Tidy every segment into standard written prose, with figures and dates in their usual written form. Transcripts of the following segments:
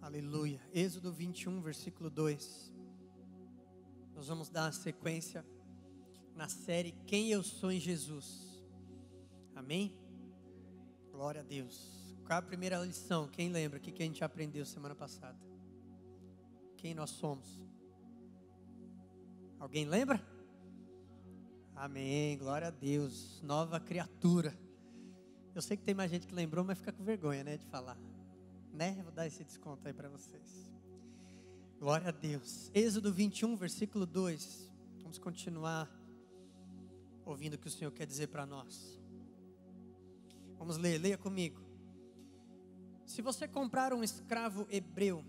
Aleluia. Êxodo 21, versículo 2. Nós vamos dar a sequência na série Quem Eu Sou em Jesus. Amém? Glória a Deus. Qual é a primeira lição? Quem lembra? O que a gente aprendeu semana passada? Quem nós somos? Alguém lembra? Amém. Glória a Deus. Nova criatura. Eu sei que tem mais gente que lembrou, mas fica com vergonha, né, de falar. Né? Vou dar esse desconto aí para vocês. Glória a Deus. Êxodo 21, versículo 2. Vamos continuar ouvindo o que o Senhor quer dizer para nós. Vamos ler, leia comigo. Se você comprar um escravo hebreu,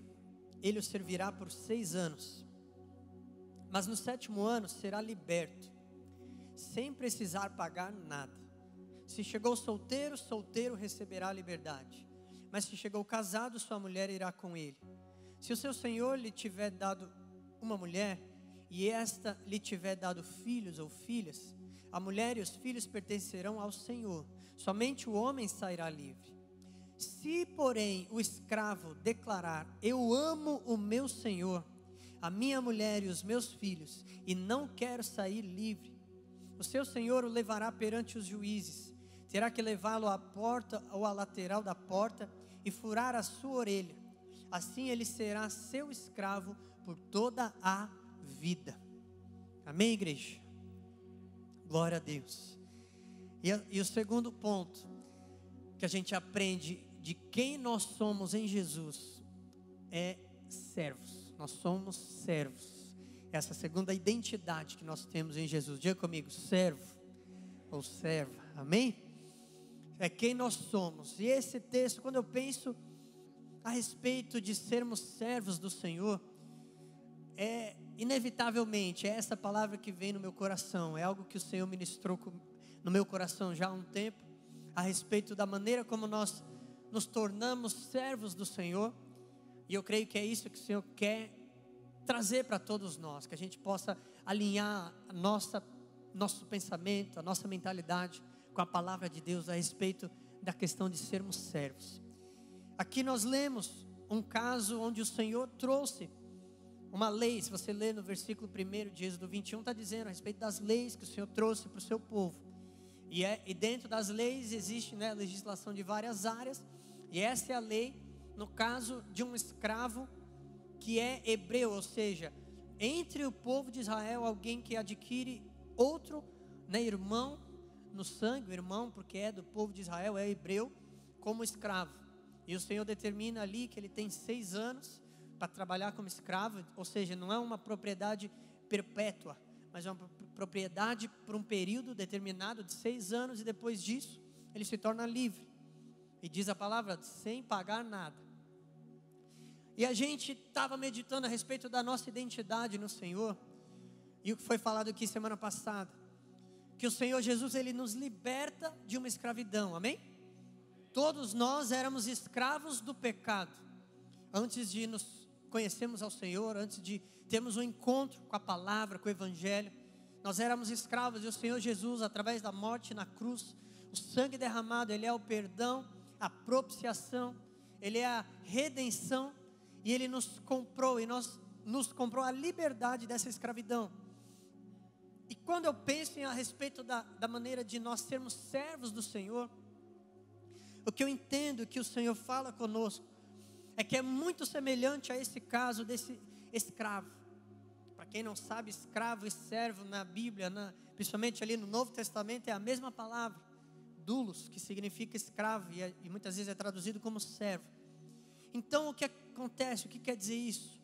ele o servirá por 6 anos. Mas no 7º ano será liberto, sem precisar pagar nada. Se chegou solteiro, solteiro receberá a liberdade. Mas se chegou casado, sua mulher irá com ele. Se o seu senhor lhe tiver dado uma mulher, e esta lhe tiver dado filhos ou filhas, a mulher e os filhos pertencerão ao Senhor. Somente o homem sairá livre. Se, porém, o escravo declarar: eu amo o meu senhor, a minha mulher e os meus filhos, e não quero sair livre, o seu senhor o levará perante os juízes. Terá que levá-lo à porta ou à lateral da porta e furar a sua orelha. Assim ele será seu escravo por toda a vida. Amém, igreja? Glória a Deus. E o segundo ponto que a gente aprende de quem nós somos em Jesus é servos. Nós somos servos. Essa segunda identidade que nós temos em Jesus. Diga comigo, servo ou serva. Amém? É quem nós somos. E esse texto, quando eu penso a respeito de sermos servos do Senhor, inevitavelmente, é essa palavra que vem no meu coração. É algo que o Senhor ministrou no meu coração já há um tempo, a respeito da maneira como nós nos tornamos servos do Senhor. E eu creio que é isso que o Senhor quer trazer para todos nós, que a gente possa alinhar nosso pensamento, a nossa mentalidade com a palavra de Deus a respeito da questão de sermos servos. Aqui nós lemos um caso onde o Senhor trouxe uma lei. Se você ler no versículo 1 de Êxodo 21, está dizendo a respeito das leis que o Senhor trouxe para o seu povo. E dentro das leis existe, né, legislação de várias áreas. E essa é a lei no caso de um escravo que é hebreu, ou seja, entre o povo de Israel, alguém que adquire outro, né, irmão no sangue, o irmão, porque é do povo de Israel, é hebreu, como escravo. E o Senhor determina ali que ele tem 6 anos para trabalhar como escravo, ou seja, não é uma propriedade perpétua, mas é uma propriedade por um período determinado de 6 anos, e depois disso ele se torna livre. E diz a palavra, sem pagar nada. E a gente estava meditando a respeito da nossa identidade no Senhor, e o que foi falado aqui semana passada, que o Senhor Jesus, ele nos liberta de uma escravidão, amém? Todos nós éramos escravos do pecado, antes de nos conhecermos ao Senhor, antes de termos um encontro com a palavra, com o Evangelho. Nós éramos escravos, e o Senhor Jesus, através da morte na cruz, o sangue derramado, ele é o perdão, a propiciação, ele é a redenção, e ele nos comprou, e nos comprou a liberdade dessa escravidão. E quando eu penso a respeito da maneira de nós sermos servos do Senhor, o que eu entendo que o Senhor fala conosco é que é muito semelhante a esse caso desse escravo. Para quem não sabe, escravo e servo na Bíblia, principalmente ali no Novo Testamento, é a mesma palavra, doulos, que significa escravo, e muitas vezes é traduzido como servo. Então o que acontece, o que quer dizer isso?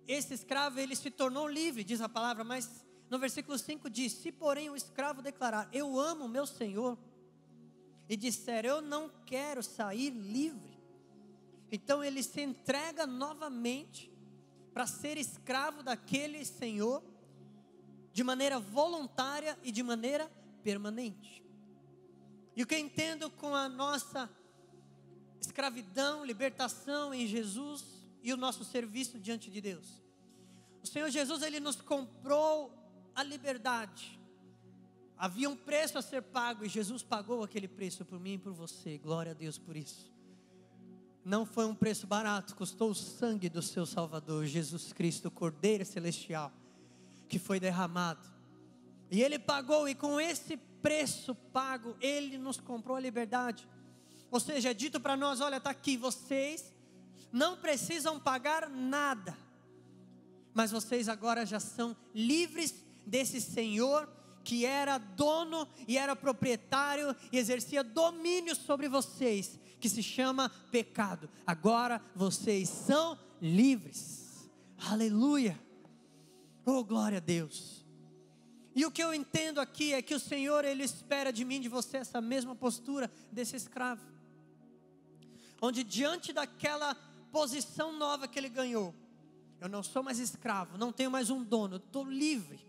Esse escravo, ele se tornou livre, diz a palavra, mas no versículo 5 diz: se porém o escravo declarar: eu amo o meu senhor, e disser: eu não quero sair livre, então ele se entrega novamente para ser escravo daquele senhor, de maneira voluntária e de maneira permanente. E o que eu entendo com a nossa escravidão, libertação em Jesus e o nosso serviço diante de Deus, o Senhor Jesus, ele nos comprou a liberdade. Havia um preço a ser pago, e Jesus pagou aquele preço por mim e por você. Glória a Deus por isso. não foi um preço barato, custou o sangue do seu Salvador, Jesus Cristo, o Cordeiro Celestial, que foi derramado. E Ele pagou, e com esse preço pago, Ele nos comprou a liberdade. Ou seja, é dito para nós, olha, está aqui, vocês não precisam pagar nada, mas vocês agora já são livres desse Senhor, que era dono e era proprietário e exercia domínio sobre vocês, que se chama pecado. Agora vocês são livres. Aleluia. Oh, glória a Deus. E o que eu entendo aqui é que o Senhor, Ele espera de mim, de você, essa mesma postura desse escravo, onde diante daquela posição nova que ele ganhou, eu não sou mais escravo, não tenho mais um dono, eu estou livre,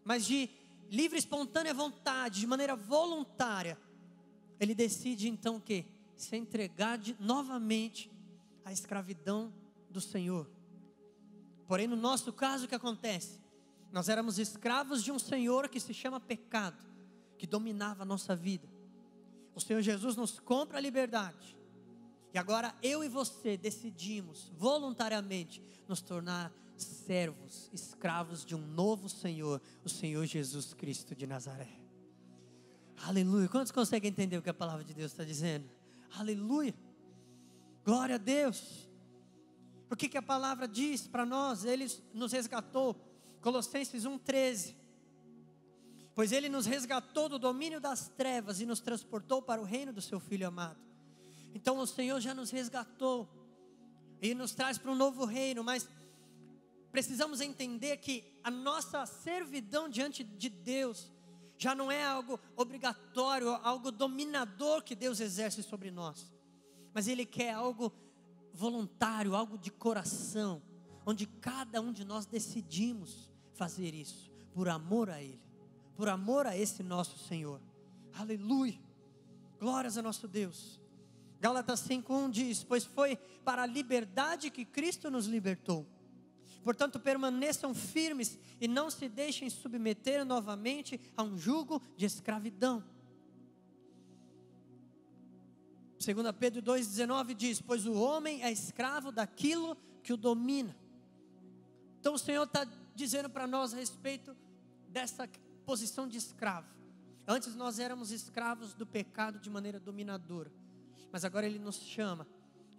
mas de livre, espontânea vontade, de maneira voluntária, ele decide então o quê? Se entregar novamente à escravidão do Senhor. Porém, no nosso caso, o que acontece? Nós éramos escravos de um Senhor que se chama pecado, que dominava a nossa vida. O Senhor Jesus nos compra a liberdade, e agora eu e você decidimos voluntariamente nos tornar servos, escravos de um novo Senhor, o Senhor Jesus Cristo de Nazaré. Aleluia. Quantos conseguem entender o que a palavra de Deus está dizendo? Aleluia. Glória a Deus. O que a palavra diz para nós? Ele nos resgatou. Colossenses 1,13. Pois Ele nos resgatou do domínio das trevas e nos transportou para o reino do seu Filho amado. Então o Senhor já nos resgatou e nos traz para um novo reino, mas precisamos entender que a nossa servidão diante de Deus já não é algo obrigatório, algo dominador que Deus exerce sobre nós, mas Ele quer algo voluntário, algo de coração, onde cada um de nós decidimos fazer isso, por amor a Ele, por amor a esse nosso Senhor. Aleluia, glórias a nosso Deus. Gálatas 5:1 diz: pois foi para a liberdade que Cristo nos libertou. Portanto, permaneçam firmes e não se deixem submeter novamente a um jugo de escravidão. 2 Pedro 2,19 diz: pois o homem é escravo daquilo que o domina. Então o Senhor está dizendo para nós a respeito dessa posição de escravo. Antes nós éramos escravos do pecado de maneira dominadora, mas agora Ele nos chama,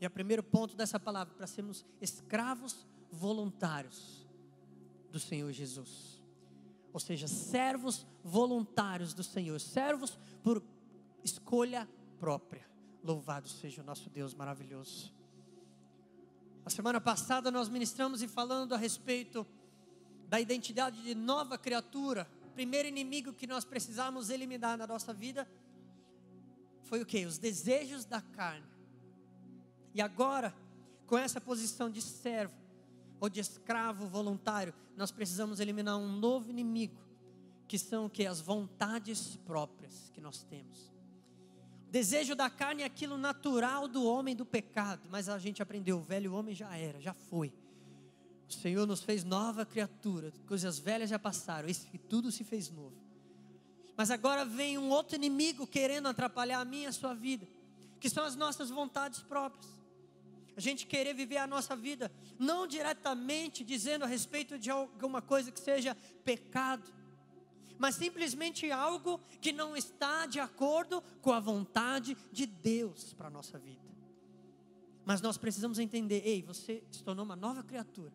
e é o primeiro ponto dessa palavra, para sermos escravos voluntários do Senhor Jesus. Ou seja, servos voluntários do Senhor, servos por escolha própria. Louvado seja o nosso Deus maravilhoso. A semana passada nós ministramos e falando a respeito da identidade de nova criatura. O primeiro inimigo que nós precisamos eliminar na nossa vida foi o quê? Os desejos da carne. E agora, com essa posição de servo ou de escravo voluntário, nós precisamos eliminar um novo inimigo, que são o quê? As vontades próprias que nós temos. Desejo da carne é aquilo natural do homem, do pecado, mas a gente aprendeu, o velho homem já era, já foi. O Senhor nos fez nova criatura, coisas velhas já passaram, isso tudo se fez novo. Mas agora vem um outro inimigo querendo atrapalhar a minha e a sua vida, que são as nossas vontades próprias. A gente querer viver a nossa vida, não diretamente dizendo a respeito de alguma coisa que seja pecado, mas simplesmente algo que não está de acordo com a vontade de Deus para a nossa vida. Mas nós precisamos entender, ei, você se tornou uma nova criatura,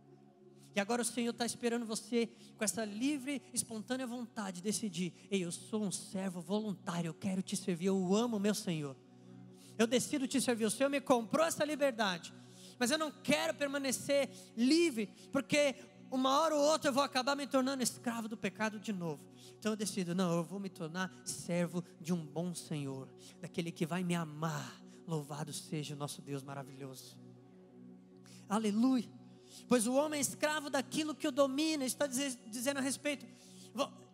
e agora o Senhor está esperando você com essa livre, espontânea vontade de decidir, ei, eu sou um servo voluntário, eu quero te servir, eu amo o meu Senhor, eu decido te servir, o Senhor me comprou essa liberdade, mas eu não quero permanecer livre, porque uma hora ou outra eu vou acabar me tornando escravo do pecado de novo. Então eu decido, não, eu vou me tornar servo de um bom Senhor, daquele que vai me amar. Louvado seja o nosso Deus maravilhoso. Aleluia. Pois o homem é escravo daquilo que o domina. Está dizendo a respeito,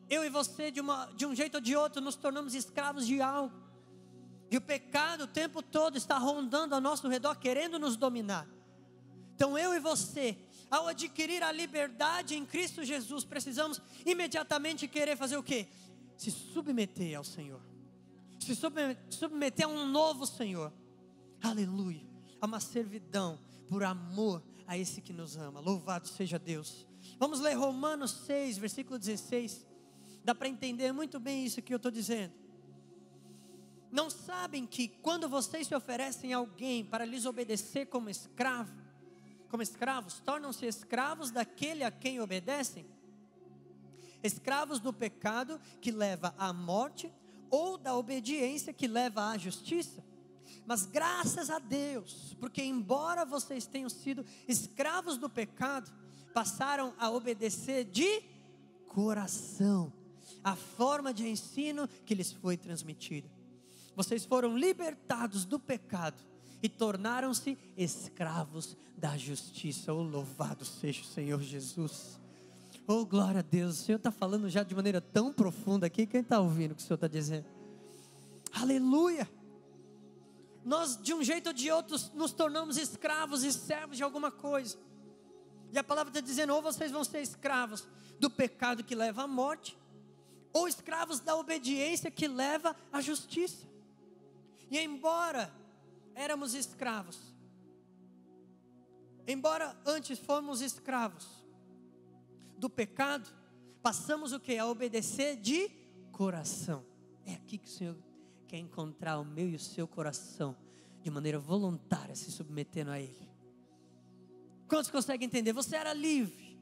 eu e você de um jeito ou de outro nos tornamos escravos de algo, e o pecado o tempo todo está rondando ao nosso redor, querendo nos dominar. Então eu e você, ao adquirir a liberdade em Cristo Jesus, precisamos imediatamente querer fazer o quê? Se submeter ao Senhor, se submeter a um novo Senhor. Aleluia. a uma servidão por amor a esse que nos ama. Louvado seja Deus. Vamos ler Romanos 6, versículo 16. Dá para entender muito bem isso que eu estou dizendo. Não sabem que quando vocês se oferecem a alguém para lhes obedecer como escravos, tornam-se escravos daquele a quem obedecem? Escravos do pecado que leva à morte, ou da obediência que leva à justiça? Mas graças a Deus, porque embora vocês tenham sido escravos do pecado, passaram a obedecer de coração a forma de ensino que lhes foi transmitida. Vocês foram libertados do pecado e tornaram-se escravos da justiça. Oh, louvado seja o Senhor Jesus. Oh, glória a Deus. O Senhor está falando já de maneira tão profunda aqui. Quem está ouvindo o que o Senhor está dizendo? Aleluia. Nós, de um jeito ou de outro, nos tornamos escravos e servos de alguma coisa. E a palavra está dizendo: ou vocês vão ser escravos do pecado que leva à morte, ou escravos da obediência que leva à justiça. E embora éramos escravos, embora antes fomos escravos do pecado, passamos o que? A obedecer de coração. É aqui que o Senhor quer encontrar o meu e o seu coração, de maneira voluntária, se submetendo a Ele. Quantos conseguem entender? Você era livre.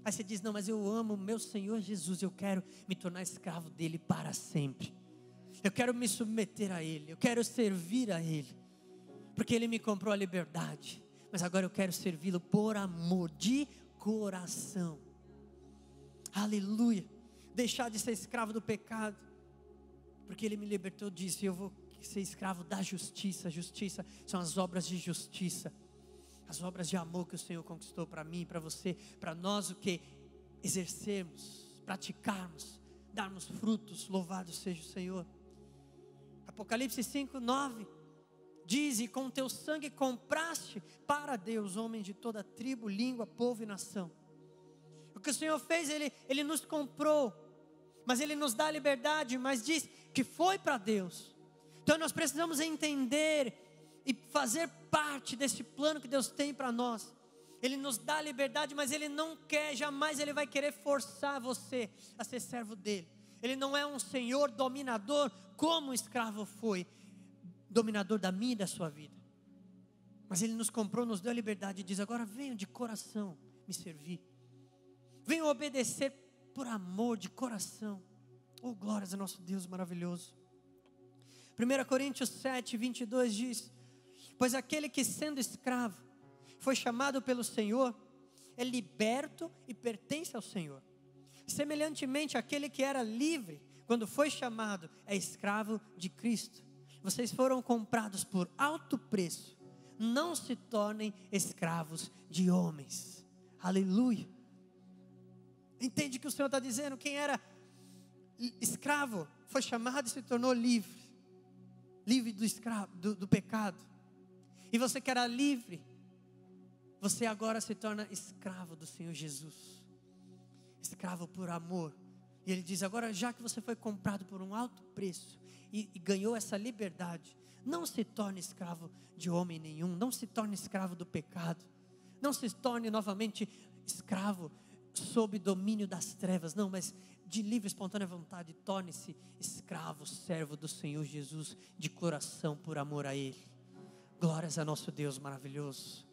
Aí você diz: não, mas eu amo o meu Senhor Jesus, eu quero me tornar escravo dEle para sempre. Eu quero me submeter a Ele, eu quero servir a Ele, porque Ele me comprou a liberdade. Mas agora eu quero servi-lo por amor, de coração. Aleluia. Deixar de ser escravo do pecado, porque Ele me libertou disso. E eu vou ser escravo da justiça. A justiça são as obras de justiça, as obras de amor que o Senhor conquistou para mim, para você, para nós, o que? Exercermos, praticarmos, darmos frutos. Louvado seja o Senhor. Apocalipse 5, 9 diz: e com teu sangue compraste para Deus homens de toda tribo, língua, povo e nação. O que o Senhor fez, Ele nos comprou, mas Ele nos dá a liberdade, mas diz que foi para Deus. Então nós precisamos entender e fazer parte desse plano que Deus tem para nós. Ele nos dá a liberdade, mas Ele não quer, jamais Ele vai querer forçar você a ser servo dEle. Ele não é um Senhor dominador como o escravo foi dominador da minha e da sua vida. Mas Ele nos comprou, nos deu a liberdade e diz: agora venham de coração me servir. Venham obedecer por amor, de coração. Oh, glórias a nosso Deus maravilhoso. 1 Coríntios 7, 22 diz: pois aquele que sendo escravo foi chamado pelo Senhor, é liberto e pertence ao Senhor. Semelhantemente, aquele que era livre, quando foi chamado, é escravo de Cristo. Vocês foram comprados por alto preço. Não se tornem escravos de homens. Aleluia. Entende o que o Senhor está dizendo? Quem era escravo foi chamado e se tornou livre. Livre do pecado. E você que era livre, você agora se torna escravo do Senhor Jesus. Escravo por amor. E Ele diz: agora, já que você foi comprado por um alto preço e ganhou essa liberdade, não se torne escravo de homem nenhum. Não se torne escravo do pecado. Não se torne novamente escravo sob domínio das trevas. Não, mas de livre e espontânea vontade, torne-se escravo, servo do Senhor Jesus, de coração, por amor a Ele. Glórias a nosso Deus maravilhoso.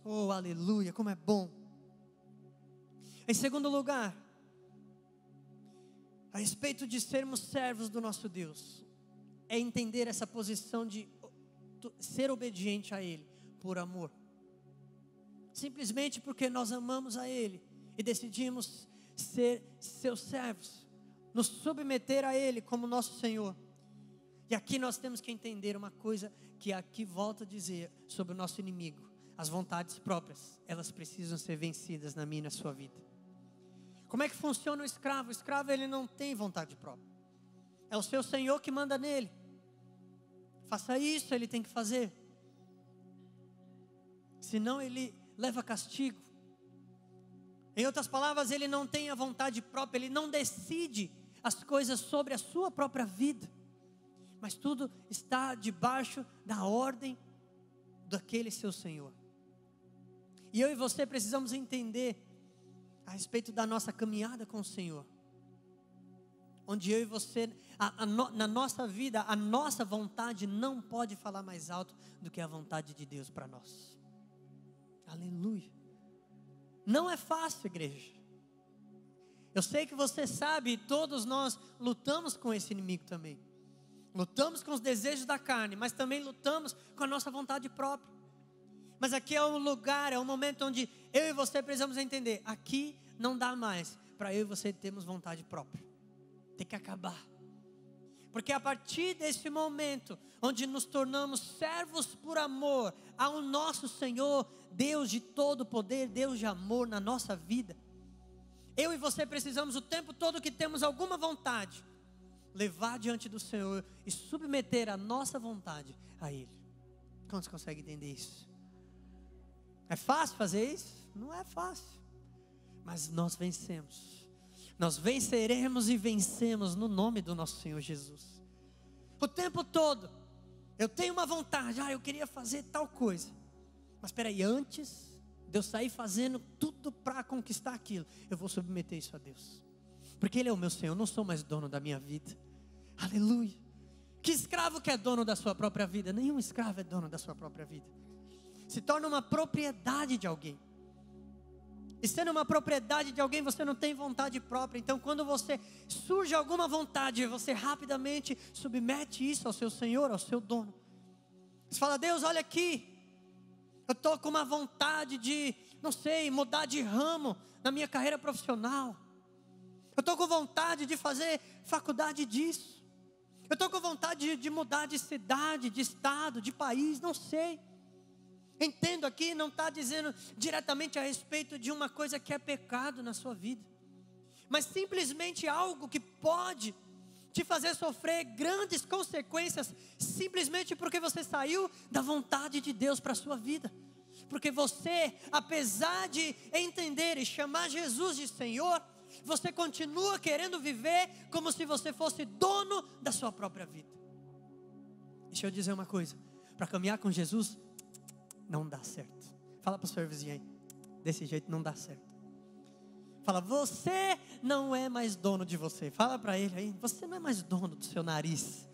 Oh, aleluia, como é bom. Em segundo lugar, a respeito de sermos servos do nosso Deus, é entender essa posição de ser obediente a Ele, por amor. Simplesmente porque nós amamos a Ele e decidimos ser seus servos, nos submeter a Ele como nosso Senhor. E aqui nós temos que entender uma coisa que aqui volto a dizer sobre o nosso inimigo. As vontades próprias, elas precisam ser vencidas na minha e na sua vida. Como é que funciona o escravo? O escravo, ele não tem vontade própria. É o seu Senhor que manda nele. Faça isso, ele tem que fazer. Senão ele leva castigo. Em outras palavras, ele não tem a vontade própria, ele não decide as coisas sobre a sua própria vida. Mas tudo está debaixo da ordem daquele seu Senhor. E eu e você precisamos entender a respeito da nossa caminhada com o Senhor. Onde eu e você, na nossa vida, a nossa vontade não pode falar mais alto do que a vontade de Deus para nós. Aleluia. Não é fácil, igreja. Eu sei que você sabe, todos nós lutamos com esse inimigo também. Lutamos com os desejos da carne, mas também lutamos com a nossa vontade própria. Mas aqui é um lugar, é um momento onde eu e você precisamos entender. Aqui não dá mais para eu e você termos vontade própria. Tem que acabar. Porque a partir desse momento, onde nos tornamos servos por amor ao nosso Senhor, Deus de todo poder, Deus de amor na nossa vida, eu e você precisamos o tempo todo que temos alguma vontade, levar diante do Senhor e submeter a nossa vontade a Ele. Quantos conseguem entender isso? É fácil fazer isso? Não é fácil. Mas nós vencemos. Nós venceremos e vencemos no nome do nosso Senhor Jesus. O tempo todo, eu tenho uma vontade, eu queria fazer tal coisa. Mas espera aí, antes de eu sair fazendo tudo para conquistar aquilo, eu vou submeter isso a Deus. Porque Ele é o meu Senhor, eu não sou mais dono da minha vida. Aleluia. Que escravo que é dono da sua própria vida? Nenhum escravo é dono da sua própria vida. Se torna uma propriedade de alguém. E sendo uma propriedade de alguém, você não tem vontade própria. Então quando você surge alguma vontade, você rapidamente submete isso ao seu Senhor, ao seu dono. Você fala: Deus, olha aqui, eu estou com uma vontade de, não sei, mudar de ramo na minha carreira profissional. Eu estou com vontade de fazer faculdade disso. Eu estou com vontade de mudar de cidade, de estado, de país, não sei. Entendo aqui, não está dizendo diretamente a respeito de uma coisa que é pecado na sua vida, mas simplesmente algo que pode te fazer sofrer grandes consequências, simplesmente porque você saiu da vontade de Deus para a sua vida. Porque você, apesar de entender e chamar Jesus de Senhor, você continua querendo viver como se você fosse dono da sua própria vida. Deixa eu dizer uma coisa: para caminhar com Jesus não dá certo. Fala para o seu vizinho aí: desse jeito não dá certo. Fala: você não é mais dono de você. Fala para ele aí: você não é mais dono do seu nariz.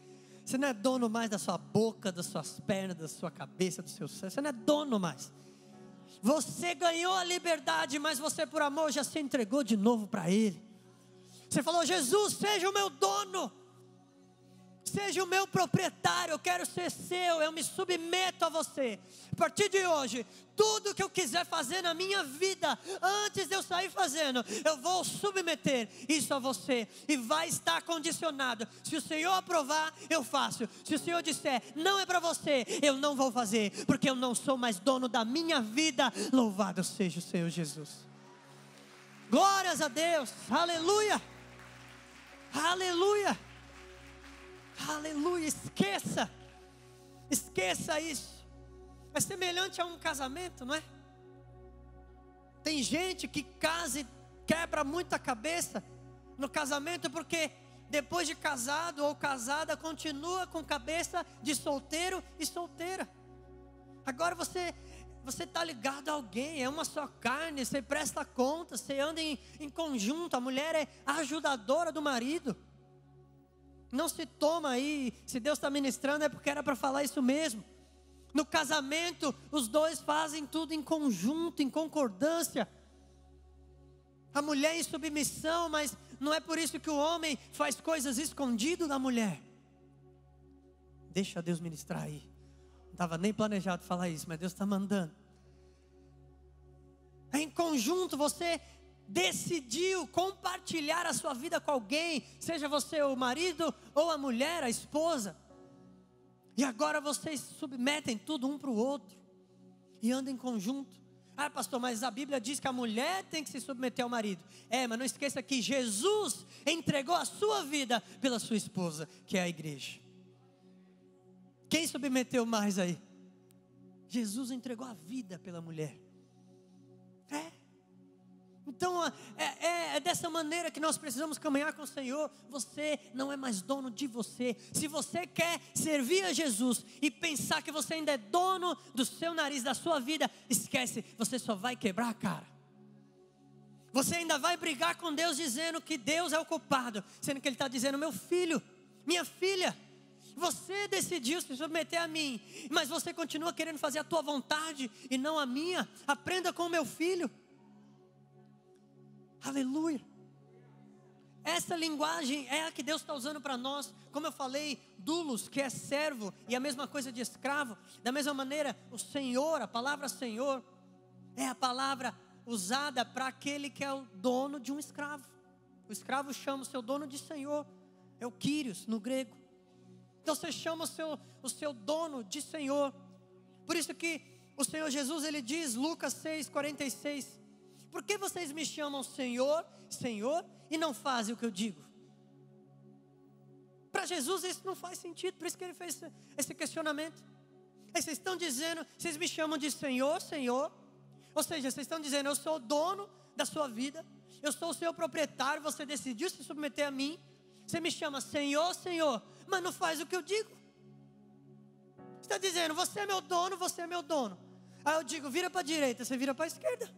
Você não é dono mais da sua boca, das suas pernas, da sua cabeça, do seu cérebro. Você não é dono mais. Você ganhou a liberdade, mas você por amor já se entregou de novo para Ele. Você falou: Jesus, seja o meu dono. Seja o meu proprietário, eu quero ser seu, eu me submeto a você. A partir de hoje, tudo que eu quiser fazer na minha vida, antes de eu sair fazendo, eu vou submeter isso a você. E vai estar condicionado. Se o Senhor aprovar, eu faço. Se o Senhor disser, não é para você, eu não vou fazer. Porque eu não sou mais dono da minha vida. Louvado seja o Senhor Jesus. Glórias a Deus, aleluia. Aleluia. Aleluia, esqueça isso. É semelhante a um casamento, não é? Tem gente que casa e quebra muita cabeça no casamento, porque depois de casado ou casada, continua com cabeça de solteiro e solteira. Agora você está ligado a alguém, é uma só carne, você presta conta, você anda em conjunto, a mulher é a ajudadora do marido. Não se toma aí, se Deus está ministrando é porque era para falar isso mesmo. No casamento, os dois fazem tudo em conjunto, em concordância. A mulher em submissão, mas não é por isso que o homem faz coisas escondido da mulher. Deixa Deus ministrar aí. Não estava nem planejado falar isso, mas Deus está mandando. Em conjunto você decidiu compartilhar a sua vida com alguém, seja você o marido ou a mulher, a esposa, e agora vocês submetem tudo um para o outro e andam em conjunto. Ah, pastor, mas a Bíblia diz que a mulher tem que se submeter ao marido. Mas não esqueça que Jesus entregou a sua vida pela sua esposa, que é a igreja. Quem submeteu mais aí? Jesus entregou a vida pela mulher. Então é dessa maneira que nós precisamos caminhar com o Senhor. Você não é mais dono de você. Se você quer servir a Jesus e pensar que você ainda é dono do seu nariz, da sua vida, esquece, você só vai quebrar a cara. Você ainda vai brigar com Deus dizendo que Deus é o culpado, sendo que Ele está dizendo: meu filho, minha filha, você decidiu se submeter a mim, mas você continua querendo fazer a tua vontade e não a minha. Aprenda com o meu filho. Aleluia. Essa linguagem é a que Deus está usando para nós. Como eu falei, doulos, que é servo, e a mesma coisa de escravo. Da mesma maneira, o Senhor, a palavra Senhor, é a palavra usada para aquele que é o dono de um escravo. O escravo chama o seu dono de Senhor. É o Kyrios no grego. Então você chama o seu dono de Senhor. Por isso que o Senhor Jesus, Ele diz, Lucas 6:46, por que vocês me chamam Senhor, Senhor, e não fazem o que eu digo? Para Jesus isso não faz sentido, por isso que Ele fez esse questionamento. Aí vocês estão dizendo, vocês me chamam de Senhor, Senhor, ou seja, vocês estão dizendo, eu sou o dono da sua vida, eu sou o seu proprietário, você decidiu se submeter a mim, você me chama Senhor, Senhor, mas não faz o que eu digo. Você está dizendo, você é meu dono, você é meu dono. Aí eu digo, vira para a direita, você vira para a esquerda.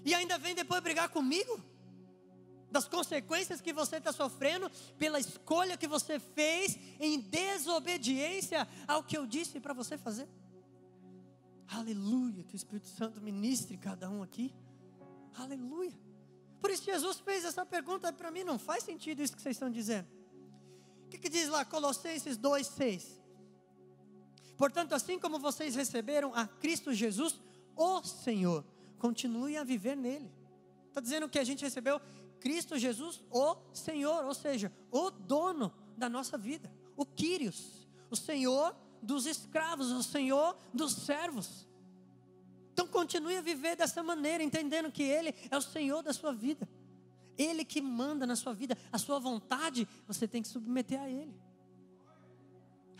E ainda vem depois brigar comigo? Das consequências que você está sofrendo pela escolha que você fez em desobediência ao que eu disse para você fazer. Aleluia, que o Espírito Santo ministre cada um aqui. Aleluia. Por isso Jesus fez essa pergunta para mim, não faz sentido isso que vocês estão dizendo. O que diz lá Colossenses 2:6? Portanto, assim como vocês receberam a Cristo Jesus, o Senhor, continue a viver nele. Está dizendo que a gente recebeu Cristo Jesus, o Senhor, ou seja, o dono da nossa vida, o Kyrios, o Senhor dos escravos, o Senhor dos servos. Então continue a viver dessa maneira, entendendo que Ele é o Senhor da sua vida. Ele que manda na sua vida, a sua vontade, você tem que submeter a Ele.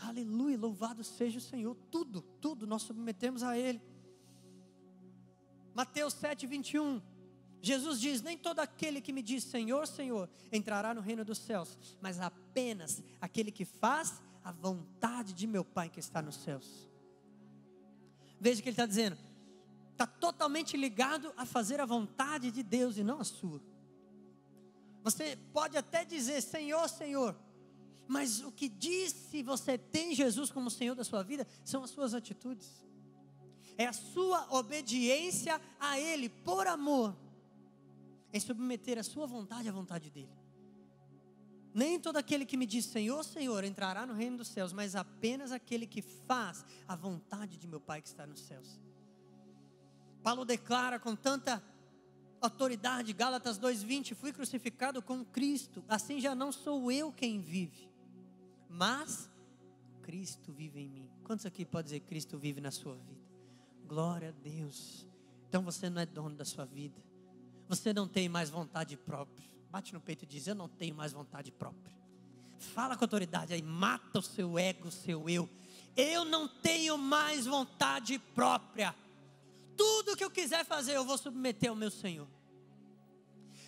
Aleluia, louvado seja o Senhor. Tudo nós submetemos a Ele. Mateus 7:21, Jesus diz, nem todo aquele que me diz Senhor, Senhor, entrará no reino dos céus, mas apenas aquele que faz a vontade de meu Pai que está nos céus. Veja o que Ele está dizendo, está totalmente ligado a fazer a vontade de Deus e não a sua. Você pode até dizer Senhor, Senhor, mas o que diz se você tem Jesus como Senhor da sua vida, são as suas atitudes. É a sua obediência a Ele, por amor, em submeter a sua vontade à vontade dEle. Nem todo aquele que me diz Senhor, Senhor, entrará no reino dos céus, mas apenas aquele que faz a vontade de meu Pai que está nos céus. Paulo declara com tanta autoridade, Gálatas 2:20, fui crucificado com Cristo, assim já não sou eu quem vive, mas Cristo vive em mim. Quantos aqui podem dizer Cristo vive na sua vida? Glória a Deus. Então você não é dono da sua vida, você não tem mais vontade própria. Bate no peito e diz, eu não tenho mais vontade própria. Fala com autoridade aí, mata o seu ego, o seu eu. Eu não tenho mais vontade própria. Tudo que eu quiser fazer, eu vou submeter ao meu Senhor.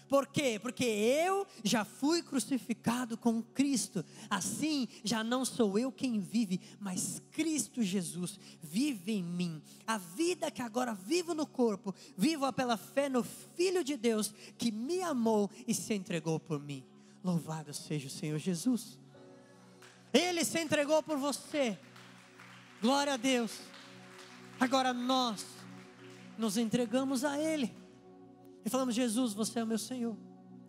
Por quê? Porque eu já fui crucificado com Cristo. Assim, já não sou eu quem vive, mas Cristo Jesus vive em mim. A vida que agora vivo no corpo, vivo pela fé no Filho de Deus, que me amou e se entregou por mim. Louvado seja o Senhor Jesus. Ele se entregou por você. Glória a Deus. Agora nós nos entregamos a Ele. E falamos, Jesus, você é o meu Senhor.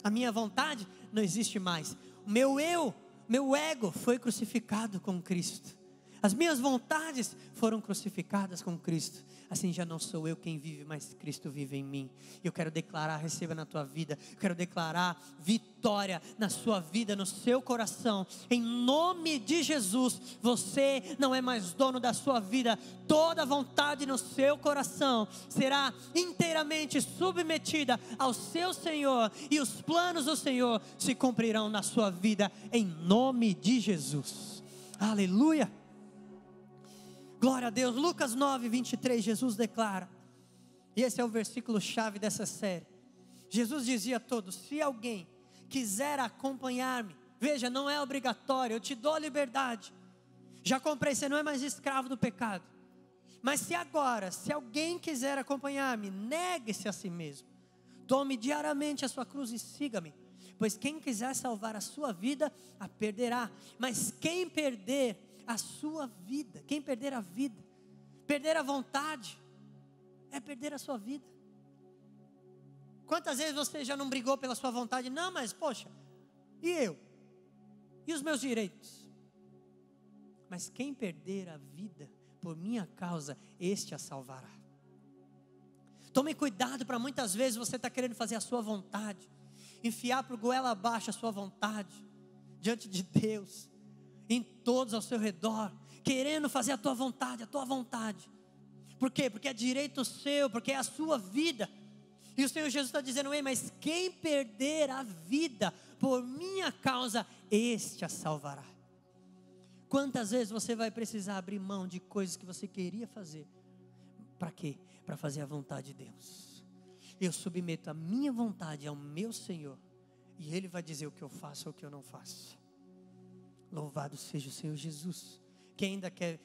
A minha vontade não existe mais. O meu eu, meu ego foi crucificado com Cristo. As minhas vontades foram crucificadas com Cristo. Assim já não sou eu quem vive, mas Cristo vive em mim. Eu quero declarar, receba na tua vida. Eu quero declarar vitória na sua vida, no seu coração. Em nome de Jesus, você não é mais dono da sua vida. Toda vontade no seu coração será inteiramente submetida ao seu Senhor. E os planos do Senhor se cumprirão na sua vida. Em nome de Jesus. Aleluia. Glória a Deus. Lucas 9:23, Jesus declara, e esse é o versículo chave dessa série, Jesus dizia a todos: se alguém quiser acompanhar-me, veja, não é obrigatório, eu te dou a liberdade. Já comprei, você não é mais escravo do pecado. Mas se alguém quiser acompanhar-me, negue-se a si mesmo. Tome diariamente a sua cruz e siga-me. Pois quem quiser salvar a sua vida, a perderá. Mas quem perder a sua vida, quem perder a vida, perder a vontade, é perder a sua vida. Quantas vezes você já não brigou pela sua vontade? Não, mas poxa, e eu? E os meus direitos? Mas quem perder a vida por minha causa, este a salvará. Tome cuidado, para muitas vezes você está querendo fazer a sua vontade, enfiar para o goela abaixo a sua vontade, diante de Deus, em todos ao seu redor, querendo fazer a tua vontade, por quê? Porque é direito seu, porque é a sua vida, e o Senhor Jesus está dizendo: ei, mas quem perder a vida por minha causa, este a salvará. Quantas vezes você vai precisar abrir mão de coisas que você queria fazer? Para quê? Para fazer a vontade de Deus. Eu submeto a minha vontade ao meu Senhor, e Ele vai dizer o que eu faço ou o que eu não faço. Louvado seja o Senhor Jesus. Quem ainda quer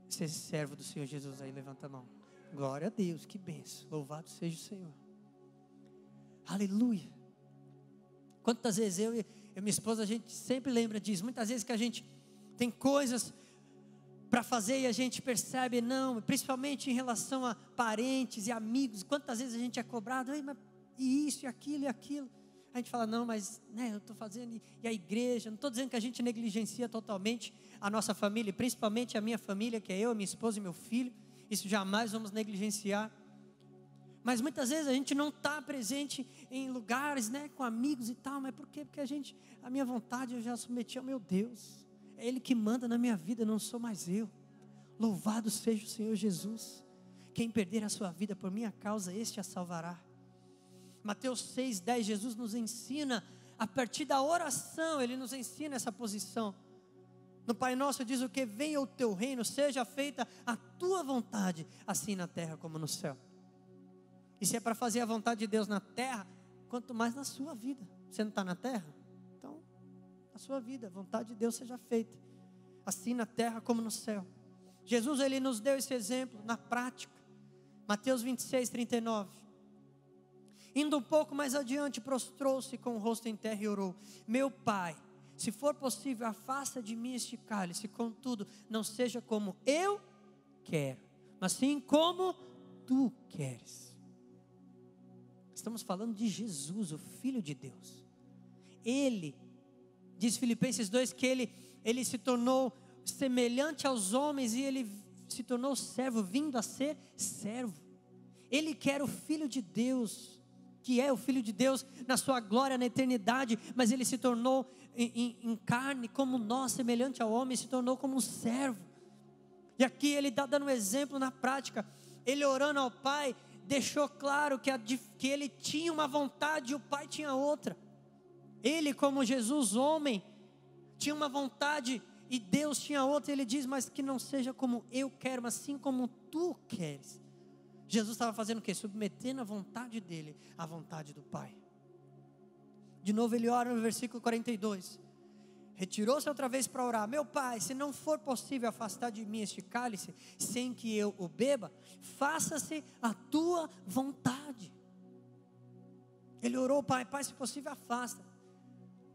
ser servo do Senhor Jesus aí, levanta a mão. Glória a Deus, que bênção. Louvado seja o Senhor. Aleluia. Quantas vezes eu e minha esposa, a gente sempre lembra disso. Muitas vezes que a gente tem coisas para fazer e a gente percebe, não, principalmente em relação a parentes e amigos. Quantas vezes a gente é cobrado, mas e isso, e aquilo, e aquilo. A gente fala, não, mas eu estou fazendo, e a igreja. Não estou dizendo que a gente negligencia totalmente a nossa família, principalmente a minha família, que é eu, a minha esposa e meu filho. Isso jamais vamos negligenciar. Mas muitas vezes a gente não está presente em lugares, com amigos e tal. Mas por quê? Porque a minha vontade eu já submeti ao meu Deus. É Ele que manda na minha vida, não sou mais eu. Louvado seja o Senhor Jesus. Quem perder a sua vida por minha causa, este a salvará. Mateus 6:10, Jesus nos ensina, a partir da oração, Ele nos ensina essa posição. No Pai Nosso diz o que? Venha o teu reino, seja feita a tua vontade, assim na terra como no céu. E se é para fazer a vontade de Deus na terra, quanto mais na sua vida. Você não está na terra? Então, na sua vida, a vontade de Deus seja feita, assim na terra como no céu. Jesus, Ele nos deu esse exemplo na prática. Mateus 26:39. Indo um pouco mais adiante, prostrou-se com o rosto em terra e orou: meu Pai, se for possível, afasta de mim este cálice, contudo, não seja como eu quero, mas sim como tu queres. Estamos falando de Jesus, o Filho de Deus. Ele, diz Filipenses 2, que ele se tornou semelhante aos homens e Ele se tornou servo, vindo a ser servo. Ele que era o Filho de Deus, que é o Filho de Deus na sua glória na eternidade, mas Ele se tornou em carne como nós, semelhante ao homem, se tornou como um servo. E aqui Ele está dando um exemplo na prática. Ele orando ao Pai, deixou claro que Ele tinha uma vontade e o Pai tinha outra. Ele, como Jesus, homem, tinha uma vontade e Deus tinha outra. Ele diz, mas que não seja como eu quero, mas sim como tu queres. Jesus estava fazendo o quê? Submetendo a vontade dele à vontade do Pai. De novo ele ora no versículo 42. Retirou-se outra vez para orar: meu Pai, se não for possível afastar de mim este cálice, sem que eu o beba, faça-se a tua vontade. Ele orou: Pai, se possível afasta.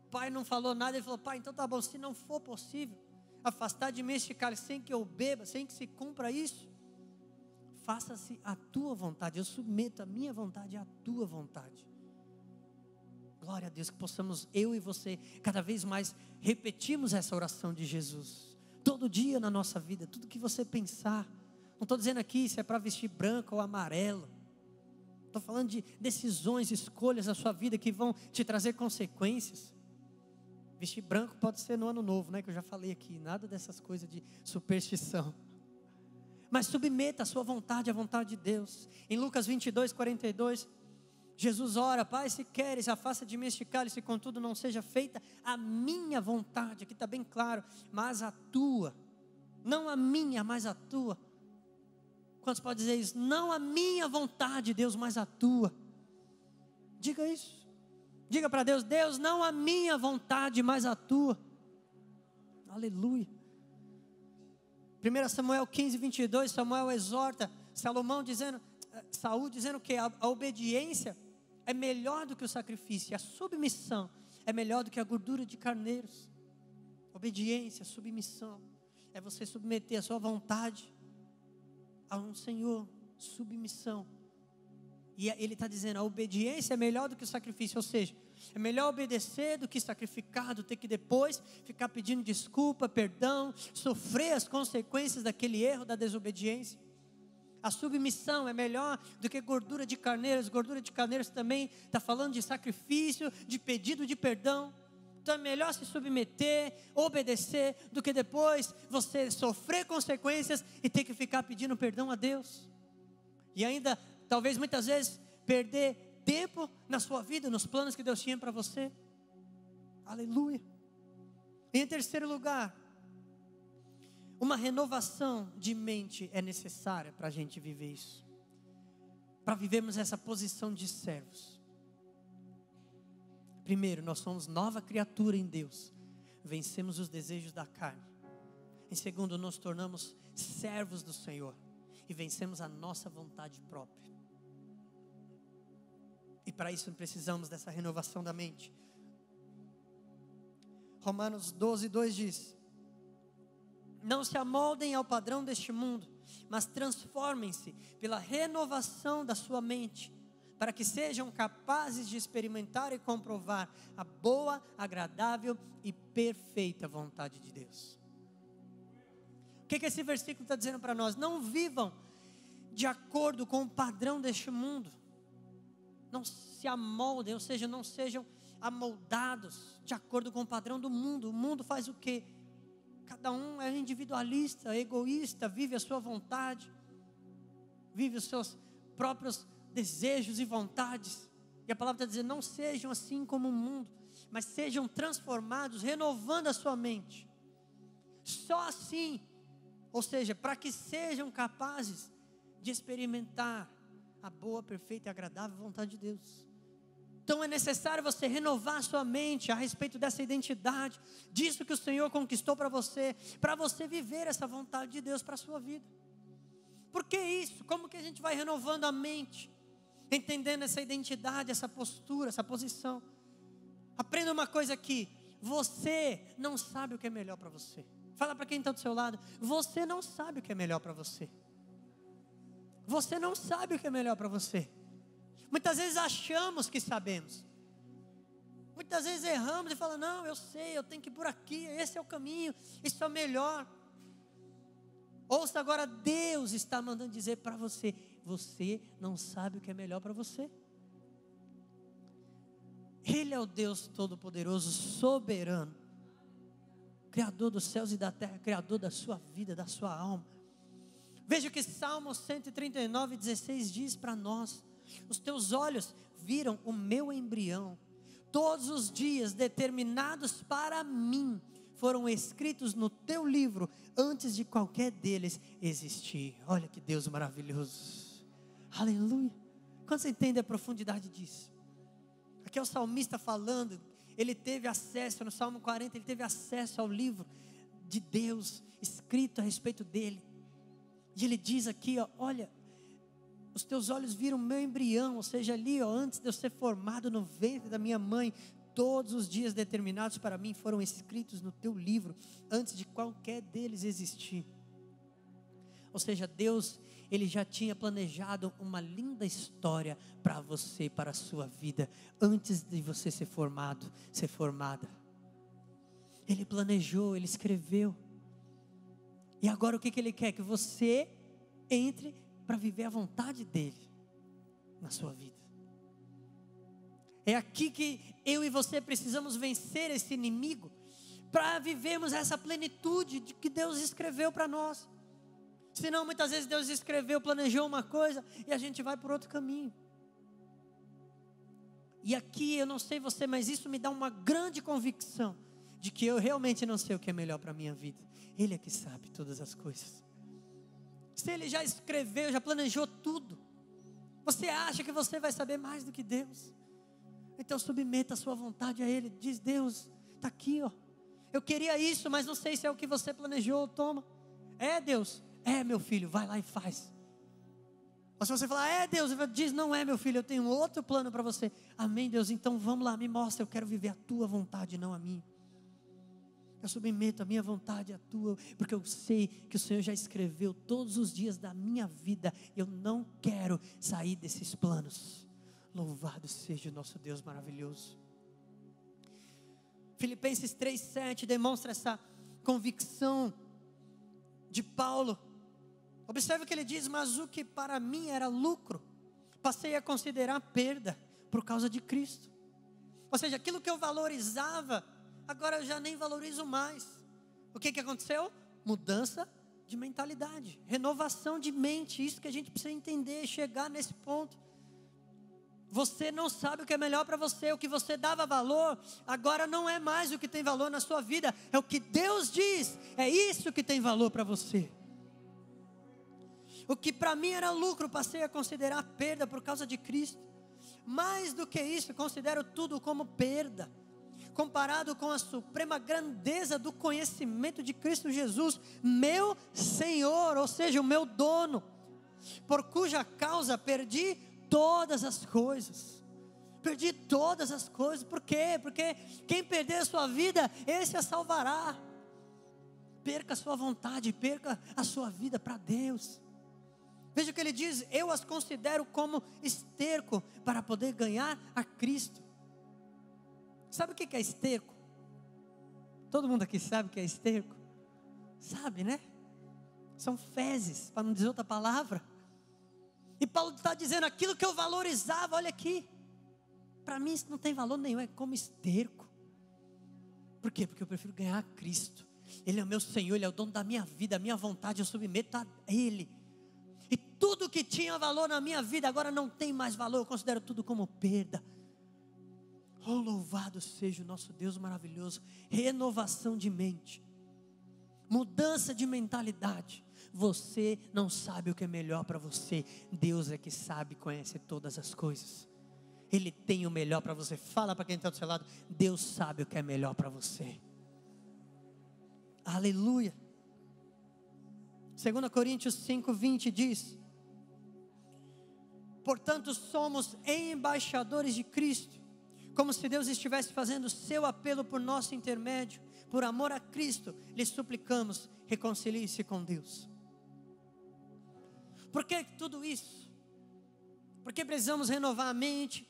O Pai não falou nada, ele falou: Pai, então tá bom, se não for possível afastar de mim este cálice, sem que eu beba, sem que se cumpra isso, faça-se a tua vontade. Eu submeto a minha vontade à tua vontade. Glória a Deus, que possamos, eu e você, cada vez mais repetirmos essa oração de Jesus, todo dia na nossa vida, tudo que você pensar. Não estou dizendo aqui se é para vestir branco ou amarelo, estou falando de decisões, escolhas na sua vida que vão te trazer consequências. Vestir branco pode ser no ano novo, que eu já falei aqui, nada dessas coisas de superstição. Mas submeta a sua vontade à vontade de Deus. Em Lucas 22:42, Jesus ora: Pai, se queres, afasta de mim este cálice, contudo não seja feita a minha vontade. Aqui está bem claro, mas a tua. Não a minha, mas a tua. Quantos podem dizer isso? Não a minha vontade, Deus, mas a tua. Diga isso. Diga para Deus: Deus, não a minha vontade, mas a tua. Aleluia. 1 Samuel 15, 22, Samuel exorta Saul dizendo que a obediência é melhor do que o sacrifício, a submissão é melhor do que a gordura de carneiros. Obediência, submissão, é você submeter a sua vontade a um Senhor, submissão. E ele está dizendo, a obediência é melhor do que o sacrifício, ou seja, é melhor obedecer do que sacrificar, do que depois ficar pedindo desculpa, perdão, sofrer as consequências daquele erro, da desobediência. A submissão é melhor do que gordura de carneiros. Gordura de carneiros também está falando de sacrifício, de pedido de perdão. Então é melhor se submeter, obedecer, do que depois você sofrer consequências e ter que ficar pedindo perdão a Deus. E ainda, talvez muitas vezes, perder tempo na sua vida, nos planos que Deus tinha para você. Aleluia. E em terceiro lugar, uma renovação de mente é necessária para a gente viver isso. Para vivermos essa posição de servos. Primeiro, nós somos nova criatura em Deus. Vencemos os desejos da carne. Em segundo, nos tornamos servos do Senhor. E vencemos a nossa vontade própria. E para isso precisamos dessa renovação da mente. Romanos 12, 2 diz: não se amoldem ao padrão deste mundo, mas transformem-se pela renovação da sua mente, para que sejam capazes de experimentar e comprovar a boa, agradável e perfeita vontade de Deus. O que esse versículo está dizendo para nós? Não vivam de acordo com o padrão deste mundo. Não se amoldem, ou seja, não sejam amoldados de acordo com o padrão do mundo. O mundo faz o quê? Cada um é individualista, egoísta, vive a sua vontade, vive os seus próprios desejos e vontades. E a palavra está dizendo, não sejam assim como o mundo, mas sejam transformados, renovando a sua mente. Só assim, ou seja, para que sejam capazes de experimentar a boa, perfeita e agradável vontade de Deus. Então é necessário você renovar a sua mente a respeito dessa identidade, disso que o Senhor conquistou para você viver essa vontade de Deus para a sua vida. Por que isso? Como que a gente vai renovando a mente, entendendo essa identidade, essa postura, essa posição? Aprenda uma coisa aqui: você não sabe o que é melhor para você. Fala para quem está do seu lado: você não sabe o que é melhor para você. Você não sabe o que é melhor para você. Muitas vezes achamos que sabemos. Muitas vezes erramos e falamos, não, eu sei, eu tenho que ir por aqui, esse é o caminho, isso é o melhor. Ouça agora, Deus está mandando dizer para você, você não sabe o que é melhor para você. Ele é o Deus Todo-Poderoso, soberano, Criador dos céus e da terra, Criador da sua vida, da sua alma. Veja o que Salmo 139, 16 diz para nós: os teus olhos viram o meu embrião, todos os dias determinados para mim foram escritos no teu livro, antes de qualquer deles existir. Olha que Deus maravilhoso, aleluia. Quando você entende a profundidade disso? Aqui é o salmista falando, ele teve acesso, no Salmo 40, ele teve acesso ao livro de Deus, escrito a respeito dele. E ele diz aqui, olha, os teus olhos viram o meu embrião, ou seja, ali, antes de eu ser formado no ventre da minha mãe, todos os dias determinados para mim foram escritos no teu livro, antes de qualquer deles existir. Ou seja, Deus, Ele já tinha planejado uma linda história para você, para a sua vida, antes de você ser formado, ser formada. Ele planejou, Ele escreveu. E agora o que Ele quer? Que você entre para viver a vontade dEle na sua vida. É aqui que eu e você precisamos vencer esse inimigo, para vivermos essa plenitude de que Deus escreveu para nós. Senão muitas vezes Deus escreveu, planejou uma coisa e a gente vai por outro caminho. E aqui eu não sei você, mas isso me dá uma grande convicção de que eu realmente não sei o que é melhor para a minha vida. Ele é que sabe todas as coisas. Se Ele já escreveu, já planejou tudo, você acha que você vai saber mais do que Deus? Então submeta a sua vontade a Ele. Diz: Deus, está aqui, ó. Eu queria isso, mas não sei se é o que você planejou. Toma. É, Deus? É, meu filho, vai lá e faz. Ou se você falar: é, Deus, diz: não é, meu filho, eu tenho outro plano para você. Amém, Deus, então vamos lá, me mostra. Eu quero viver a tua vontade, não a minha. Eu submeto a minha vontade à tua, porque eu sei que o Senhor já escreveu todos os dias da minha vida. Eu não quero sair desses planos. Louvado seja o nosso Deus maravilhoso. Filipenses 3:7 demonstra essa convicção de Paulo. Observe o que ele diz: mas o que para mim era lucro, passei a considerar perda por causa de Cristo. Ou seja, aquilo que eu valorizava, agora eu já nem valorizo mais. O que aconteceu? Mudança de mentalidade, renovação de mente. Isso que a gente precisa entender, chegar nesse ponto. Você não sabe o que é melhor para você. O que você dava valor, agora não é mais o que tem valor na sua vida. É o que Deus diz, é isso que tem valor para você. O que para mim era lucro, passei a considerar perda por causa de Cristo. Mais do que isso, considero tudo como perda, comparado com a suprema grandeza do conhecimento de Cristo Jesus, meu Senhor, ou seja, o meu dono, por cuja causa perdi todas as coisas. Perdi todas as coisas. Por quê? Porque quem perder a sua vida, esse a salvará. Perca a sua vontade, perca a sua vida para Deus. Veja o que ele diz: eu as considero como esterco para poder ganhar a Cristo. Sabe o que é esterco? Todo mundo aqui sabe o que é esterco? Sabe, né? São fezes, para não dizer outra palavra. E Paulo está dizendo: aquilo que eu valorizava, olha aqui, para mim isso não tem valor nenhum, é como esterco. Por quê? Porque eu prefiro ganhar a Cristo. Ele é o meu Senhor, Ele é o dono da minha vida, a minha vontade eu submeto a Ele. E tudo que tinha valor na minha vida agora não tem mais valor, eu considero tudo como perda. Oh, louvado seja o nosso Deus maravilhoso. Renovação de mente, mudança de mentalidade. Você não sabe o que é melhor para você. Deus é que sabe, conhece todas as coisas. Ele tem o melhor para você. Fala para quem está do seu lado: Deus sabe o que é melhor para você. Aleluia. 2 Coríntios 5:20 diz: portanto somos embaixadores de Cristo, como se Deus estivesse fazendo o seu apelo por nosso intermédio. Por amor a Cristo, lhe suplicamos, reconcilie-se com Deus. Por que tudo isso? Porque precisamos renovar a mente,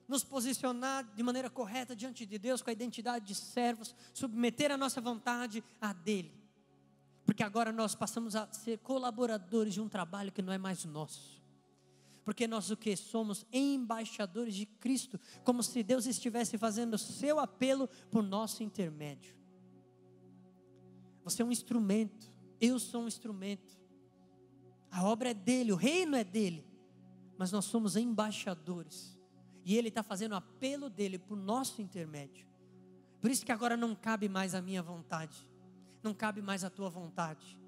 nos posicionar de maneira correta diante de Deus, com a identidade de servos, submeter a nossa vontade à dele. Porque agora nós passamos a ser colaboradores de um trabalho que não é mais nosso. Porque nós o que? Somos embaixadores de Cristo, como se Deus estivesse fazendo o seu apelo por nosso intermédio. Você é um instrumento, eu sou um instrumento. A obra é dele, o reino é dele, mas nós somos embaixadores. E ele está fazendo o apelo dele por nosso intermédio. Por isso que agora não cabe mais a minha vontade, não cabe mais a tua vontade.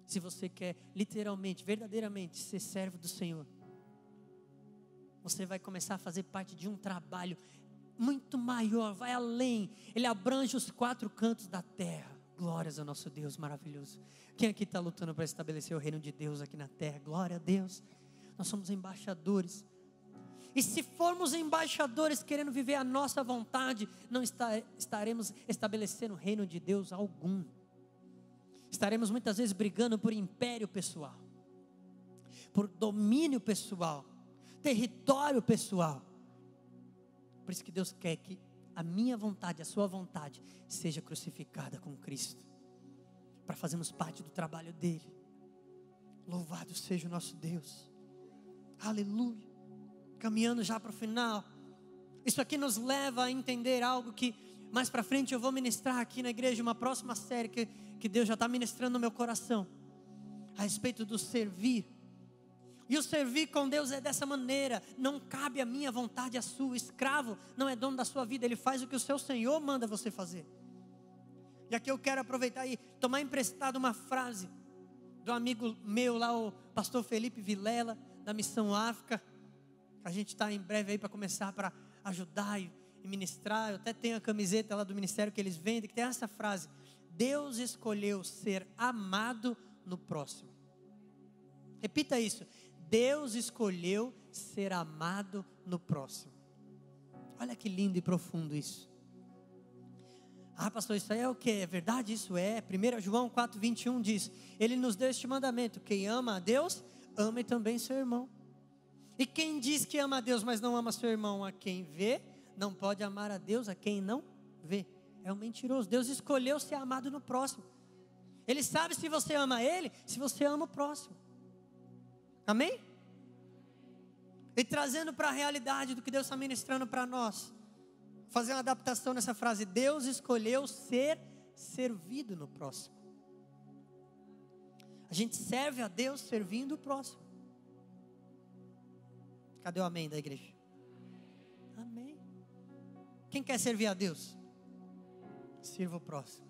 Se você quer literalmente, verdadeiramente ser servo do Senhor, você vai começar a fazer parte de um trabalho muito maior, vai além. Ele abrange os 4 cantos da terra. Glórias ao nosso Deus maravilhoso. Quem aqui está lutando para estabelecer o reino de Deus aqui na terra? Glória a Deus. Nós somos embaixadores. E se formos embaixadores querendo viver a nossa vontade, não estaremos estabelecendo o reino de Deus algum. Estaremos muitas vezes brigando por império pessoal, por domínio pessoal, território pessoal. Por isso que Deus quer que a minha vontade, a sua vontade seja crucificada com Cristo, para fazermos parte do trabalho dele. Louvado seja o nosso Deus. Aleluia. Caminhando já para o final, isso aqui nos leva a entender algo que mais para frente eu vou ministrar aqui na igreja, uma próxima série que Deus já está ministrando no meu coração, a respeito do servir. E o servir com Deus é dessa maneira: não cabe a minha vontade, a sua. O escravo não é dono da sua vida, ele faz o que o seu Senhor manda você fazer. E aqui eu quero aproveitar e tomar emprestado uma frase do amigo meu lá, o pastor Felipe Vilela, da Missão África. A gente está em breve aí para começar para ajudar e ministrar. Eu até tenho a camiseta lá do ministério que eles vendem, que tem essa frase: Deus escolheu ser amado no próximo. Repita isso: Deus escolheu ser amado no próximo. Olha que lindo e profundo isso. Ah, pastor, isso aí é o que? É verdade? Isso é. 1 João 4,21 diz: Ele nos deu este mandamento: quem ama a Deus, ame também seu irmão. E quem diz que ama a Deus, mas não ama seu irmão, a quem vê, não pode amar a Deus a quem não vê. É um mentiroso. Deus escolheu ser amado no próximo. Ele sabe se você ama Ele, se você ama o próximo. Amém? E trazendo para a realidade do que Deus está ministrando para nós, fazer uma adaptação nessa frase: Deus escolheu ser servido no próximo. A gente serve a Deus servindo o próximo. Cadê o amém da igreja? Amém. Quem quer servir a Deus? Sirva o próximo.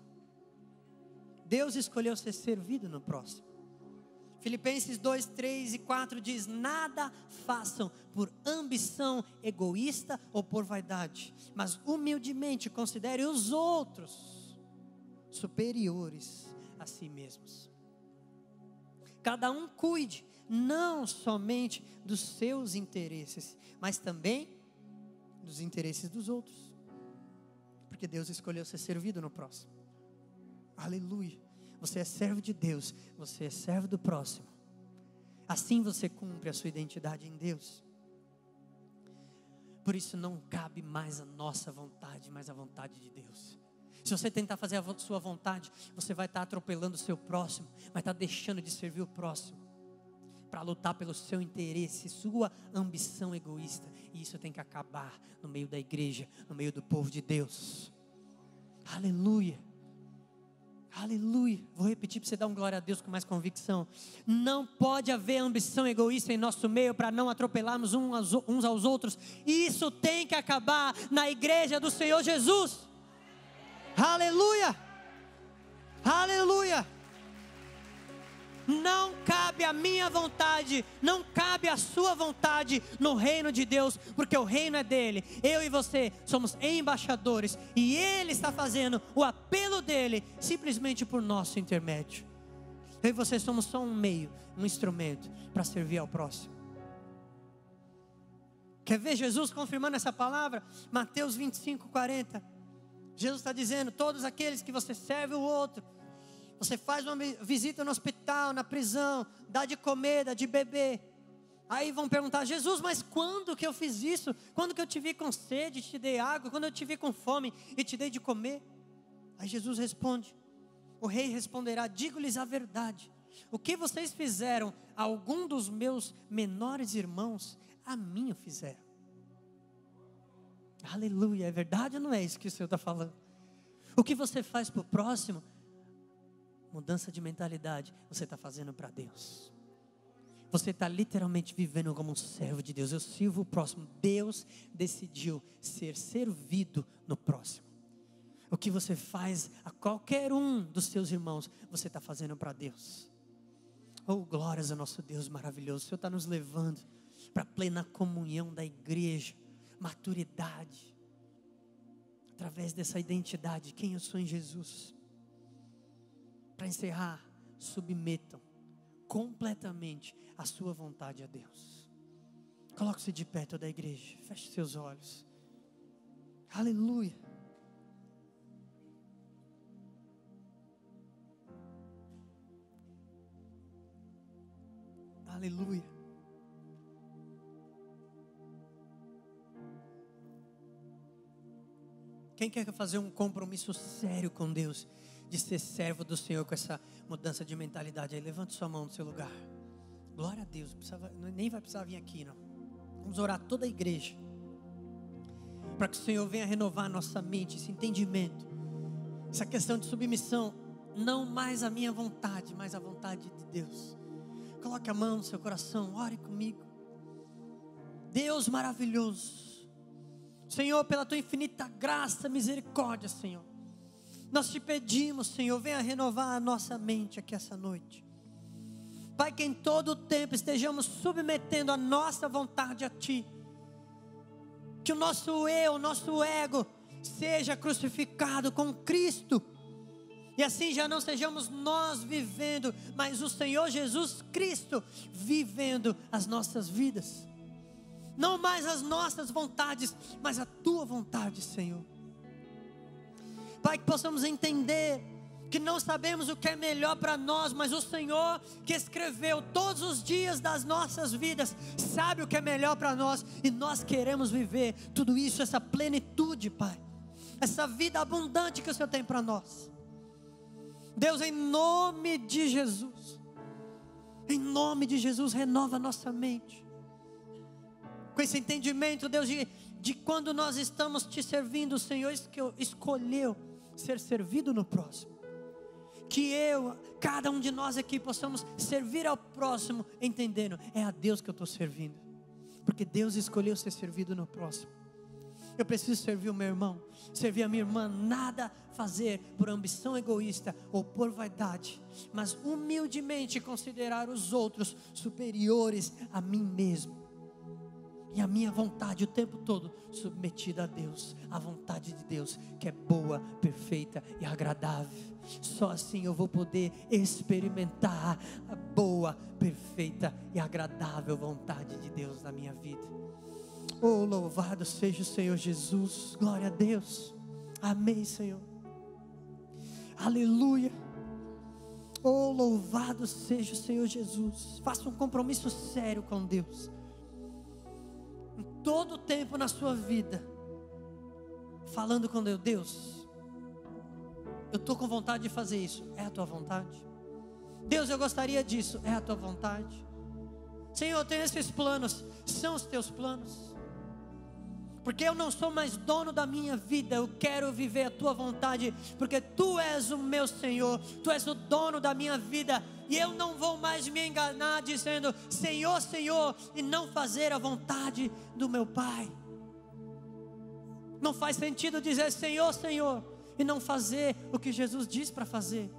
Deus escolheu ser servido no próximo. Filipenses 2, 3 e 4 diz: nada façam por ambição egoísta ou por vaidade, mas humildemente considere os outros superiores a si mesmos. Cada um cuide não somente dos seus interesses, mas também dos interesses dos outros. Porque Deus escolheu ser servido no próximo. Aleluia. Você é servo de Deus, você é servo do próximo. Assim você cumpre a sua identidade em Deus. Por isso não cabe mais a nossa vontade, mas a vontade de Deus. Se você tentar fazer a sua vontade, você vai estar atropelando o seu próximo, vai estar deixando de servir o próximo, para lutar pelo seu interesse, sua ambição egoísta. E isso tem que acabar no meio da igreja, no meio do povo de Deus. Aleluia. Aleluia. Vou repetir para você dar um glória a Deus com mais convicção. Não pode haver ambição egoísta em nosso meio para não atropelarmos uns aos outros. Isso tem que acabar na igreja do Senhor Jesus. Aleluia. Aleluia. Não cabe a minha vontade, não cabe a sua vontade no reino de Deus, porque o reino é dele. Eu e você somos embaixadores e ele está fazendo o apelo dele simplesmente por nosso intermédio. Eu e você somos só um meio, um instrumento para servir ao próximo. Quer ver Jesus confirmando essa palavra? Mateus 25, 40. Jesus está dizendo: todos aqueles que você serve o outro, você faz uma visita no hospital, na prisão, dá de comer, dá de beber. Aí vão perguntar: Jesus, mas quando que eu fiz isso? Quando que eu te vi com sede e te dei água? Quando eu te vi com fome e te dei de comer? Aí Jesus responde: o rei responderá: digo-lhes a verdade, o que vocês fizeram a algum dos meus menores irmãos, a mim o fizeram. Aleluia. É verdade ou não é isso que o Senhor está falando? O que você faz para o próximo, mudança de mentalidade, você está fazendo para Deus. Você está literalmente vivendo como um servo de Deus. Eu sirvo o próximo. Deus decidiu ser servido no próximo. O que você faz a qualquer um dos seus irmãos, você está fazendo para Deus. Oh, glórias ao nosso Deus maravilhoso. O Senhor está nos levando para a plena comunhão da igreja, maturidade, através dessa identidade, quem eu sou em Jesus. Para encerrar, submetam completamente a sua vontade a Deus. Coloque-se de pé, toda a igreja. Feche seus olhos. Aleluia. Aleluia. Quem quer fazer um compromisso sério com Deus, de ser servo do Senhor com essa mudança de mentalidade aí? Levante sua mão no seu lugar. Glória a Deus. Nem vai precisar vir aqui, não. Vamos orar toda a igreja, para que o Senhor venha renovar a nossa mente, esse entendimento, essa questão de submissão. Não mais a minha vontade, mas a vontade de Deus. Coloque a mão no seu coração, ore comigo. Deus maravilhoso, Senhor, pela tua infinita graça, misericórdia, Senhor, nós te pedimos, Senhor, venha renovar a nossa mente aqui essa noite. Pai, que em todo o tempo estejamos submetendo a nossa vontade a Ti. Que o nosso eu, o nosso ego seja crucificado com Cristo. E assim já não sejamos nós vivendo, mas o Senhor Jesus Cristo vivendo as nossas vidas. Não mais as nossas vontades, mas a tua vontade, Senhor. Pai, que possamos entender que não sabemos o que é melhor para nós, mas o Senhor que escreveu todos os dias das nossas vidas, sabe o que é melhor para nós, e nós queremos viver tudo isso, essa plenitude, Pai, essa vida abundante que o Senhor tem para nós. Deus, em nome de Jesus, renova a nossa mente, com esse entendimento, Deus, de quando nós estamos te servindo, o Senhor escolheu ser servido no próximo. Que cada um de nós aqui possamos servir ao próximo, entendendo, é a Deus que eu estou servindo, porque Deus escolheu ser servido no próximo. Eu preciso servir o meu irmão, servir a minha irmã, nada fazer por ambição egoísta ou por vaidade, mas humildemente considerar os outros superiores a mim mesmo. E a minha vontade o tempo todo submetida a Deus, a vontade de Deus, que é boa, perfeita e agradável. Só assim eu vou poder experimentar a boa, perfeita e agradável vontade de Deus na minha vida. Oh, louvado seja o Senhor Jesus, glória a Deus, amém, Senhor, aleluia. Oh, louvado seja o Senhor Jesus. Faça um compromisso sério com Deus, em todo o tempo na sua vida, falando com Deus. Deus, eu estou com vontade de fazer isso, é a tua vontade? Deus, eu gostaria disso, é a tua vontade? Senhor, eu tenho esses planos, são os teus planos? Porque eu não sou mais dono da minha vida, eu quero viver a tua vontade, porque tu és o meu Senhor, tu és o dono da minha vida, e eu não vou mais me enganar dizendo Senhor, Senhor, e não fazer a vontade do meu Pai. Não faz sentido dizer Senhor, Senhor, e não fazer o que Jesus diz para fazer.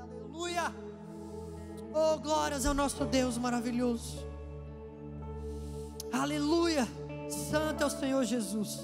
Aleluia. Oh, glórias ao nosso Deus maravilhoso. Aleluia, santo é o Senhor Jesus.